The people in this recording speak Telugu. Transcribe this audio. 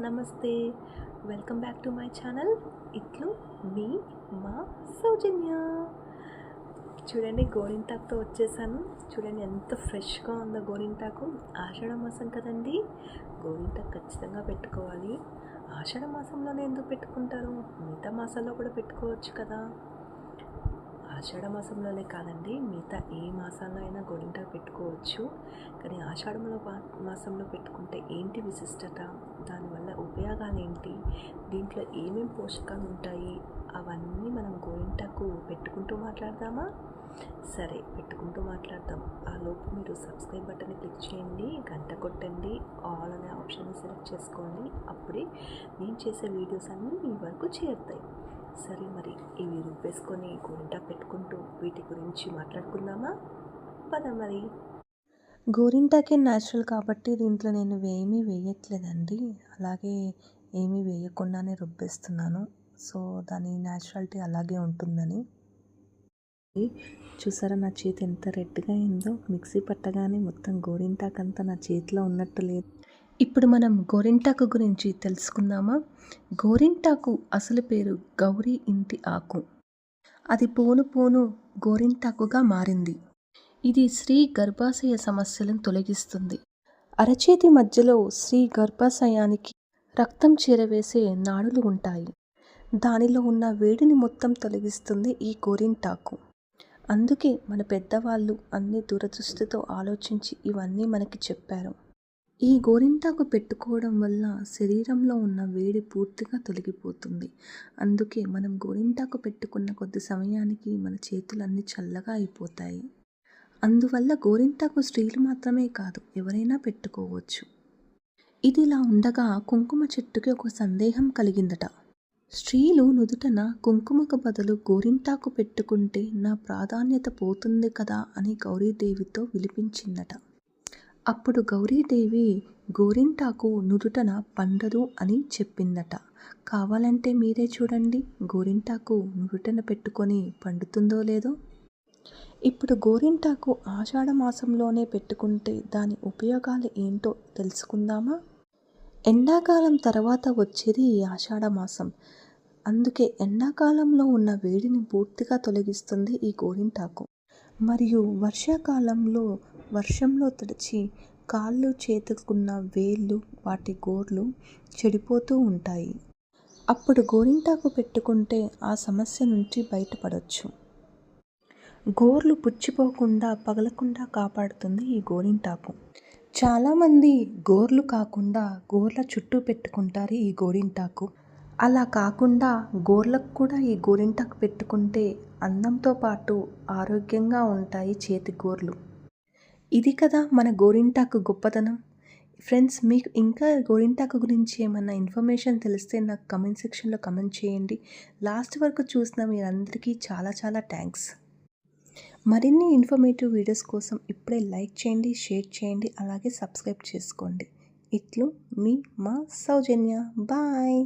నమస్తే, welcome back to my channel. ఇట్లు మీ మా సౌజన్య. చూడండి, గోరింటాకుతో వచ్చేసాను. చూడండి ఎంత ఫ్రెష్గా ఉందో గోరింటాకు. ఆషాఢ మాసం కదండి, గోరింటాకు ఖచ్చితంగా పెట్టుకోవాలి. ఆషాఢ మాసంలోనే ఎందుకు పెట్టుకుంటారు? మిగతా మాసాల్లో కూడా పెట్టుకోవచ్చు కదా. ఆషాఢ మాసంలోనే కాదండి, మిగతా ఏ మాసాల్లో అయినా గోరింటాకు పెట్టుకోవచ్చు. కానీ మాసంలో పెట్టుకుంటే ఏంటి విశిష్టత, దానివల్ల ఉపయోగాలు ఏంటి, దీంట్లో ఏమేమి పోషకాలు ఉంటాయి, అవన్నీ మనం గోరింటాకు పెట్టుకుంటూ మాట్లాడదామా? సరే, పెట్టుకుంటూ మాట్లాడదాం. ఆ లోపు మీరు సబ్స్క్రైబ్ బటన్ని క్లిక్ చేయండి, గంట కొట్టండి, ఆల్ అనే ఆప్షన్ని సెలెక్ట్ చేసుకోండి. అప్పుడే నేను చేసే వీడియోస్ అన్నీ మీ వరకు చేరుతాయి. సరే, మరి ఇవి రూపేసుకొని గోరింటాకు పెట్టుకుంటూ వీటి గురించి మాట్లాడుకుందామా? పద మరి. గోరింటాకే న్యాచురల్ కాబట్టి దీంట్లో నేను ఏమీ వేయట్లేదండి. అలాగే ఏమీ వేయకుండానే రుబ్బేస్తున్నాను. సో దాని న్యాచురాలిటీ అలాగే ఉంటుందని. చూసారా, నా చేతి ఎంత రెడ్గా అయిందో. మిక్సీ పట్టగానే మొత్తం గోరింటాకు అంతా నా చేతిలో ఉన్నట్టు లేదు. ఇప్పుడు మనం గోరింటాకు గురించి తెలుసుకుందామా? గోరింటాకు అసలు పేరు గౌరీ ఇంటి ఆకు. అది పోను పోను గోరింటాకుగా మారింది. ఇది స్త్రీ గర్భాశయ సమస్యలను తొలగిస్తుంది. అరచేతి మధ్యలో స్త్రీ గర్భాశయానికి రక్తం చేరవేసే నాడులు ఉంటాయి. దానిలో ఉన్న వేడిని మొత్తం తొలగిస్తుంది ఈ గోరింటాకు. అందుకే మన పెద్దవాళ్ళు అన్ని దూరదృష్టితో ఆలోచించి ఇవన్నీ మనకి చెప్పారు. ఈ గోరింటాకు పెట్టుకోవడం వల్ల శరీరంలో ఉన్న వేడి పూర్తిగా తొలగిపోతుంది. అందుకే మనం గోరింటాకు పెట్టుకున్న కొద్ది సమయానికి మన చేతులన్నీ చల్లగా అయిపోతాయి. అందువల్ల గోరింటాకు స్త్రీలు మాత్రమే కాదు, ఎవరైనా పెట్టుకోవచ్చు. ఇదిలా ఉండగా కుంకుమ చెట్టుకి ఒక సందేహం కలిగిందట. స్త్రీలు నుదుటన కుంకుమకు బదులు గోరింటాకు పెట్టుకుంటే నా ప్రాధాన్యత పోతుంది కదా అని గౌరీదేవితో విలిపించిందట. అప్పుడు గౌరీదేవి గోరింటాకు నుదుటన పండదు అని చెప్పిందట. కావాలంటే మీరే చూడండి, గోరింటాకు నుదుటన పెట్టుకొని పండుతుందో లేదో. ఇప్పుడు గోరింటాకు ఆషాఢ మాసంలోనే పెట్టుకుంటే దాని ఉపయోగాలు ఏంటో తెలుసుకుందామా? ఎండాకాలం తర్వాత వచ్చేది ఈ ఆషాఢ మాసం. అందుకే ఎండాకాలంలో ఉన్న వేడిని పూర్తిగా తొలగిస్తుంది ఈ గోరింటాకు. మరియు వర్షాకాలంలో వర్షంలో తడిచి కాళ్ళు చేతుకున్న వేళ్ళు, వాటి గోర్లు చెడిపోతూ ఉంటాయి. అప్పుడు గోరింటాకు పెట్టుకుంటే ఆ సమస్య నుంచి బయటపడవచ్చు. గోర్లు పుచ్చిపోకుండా పగలకుండా కాపాడుతుంది ఈ గోరింటాకు. చాలామంది గోర్లు కాకుండా గోర్ల చుట్టూ పెట్టుకుంటారు ఈ గోరింటాకు. అలా కాకుండా గోర్లకు కూడా ఈ గోరింటాకు పెట్టుకుంటే అందంతో పాటు ఆరోగ్యంగా ఉంటాయి చేతి గోర్లు. ఇది కదా మన గోరింటాకు గొప్పతనం. ఫ్రెండ్స్, మీకు ఇంకా గోరింటాకు గురించి ఏమన్నా ఇన్ఫర్మేషన్ తెలిస్తే నాకు కమెంట్ సెక్షన్లో కమెంట్ చేయండి. లాస్ట్ వరకు చూసిన మీరందరికీ చాలా చాలా థ్యాంక్స్. మరిన్ని ఇన్ఫర్మేటివ్ వీడియోస్ కోసం ఇప్పుడే లైక్ చేయండి, షేర్ చేయండి, అలాగే సబ్స్క్రైబ్ చేసుకోండి. ఇట్లు మీ మా సౌజన్య. బాయ్.